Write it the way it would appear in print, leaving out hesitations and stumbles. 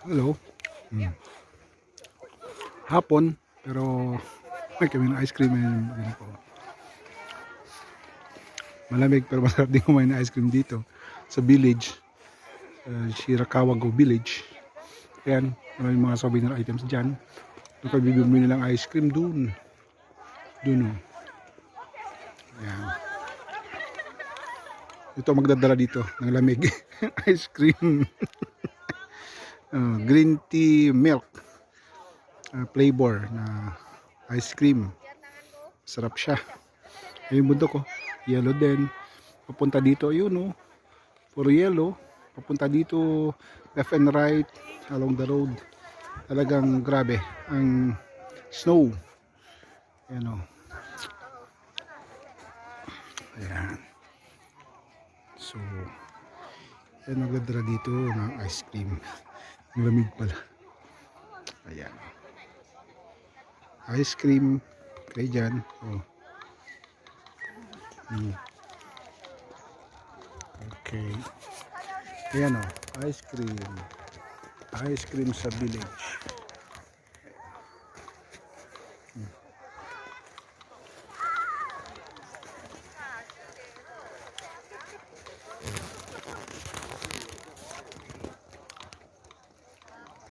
Hello. Hmm. Hapon, pero may kami ng ice cream and ganun po. Malamig pero masarap din kumain ng ice cream dito sa village, Shirakawago Village. Ayan, maraming mga souvenir items dyan. Doon kayo bibili ng ice cream doon. Doon o. Ayan. Ito magdadala dito ng lamig. Ice cream. Green tea milk. Flavor na ice cream. Sarap siya. Ayun bundok ko. Yellow din. Papunta dito, ayun o. Puro yellow. Papunta dito, left and right, along the road. Talagang grabe. Ang snow. Ayan o. Ayan. So, ayan magdadala dito ng ice cream. Ang lamig pala. Ayan. Ice cream. Kaya dyan. Oh. Okay. Ayan o. Ice cream. Ice cream sa village.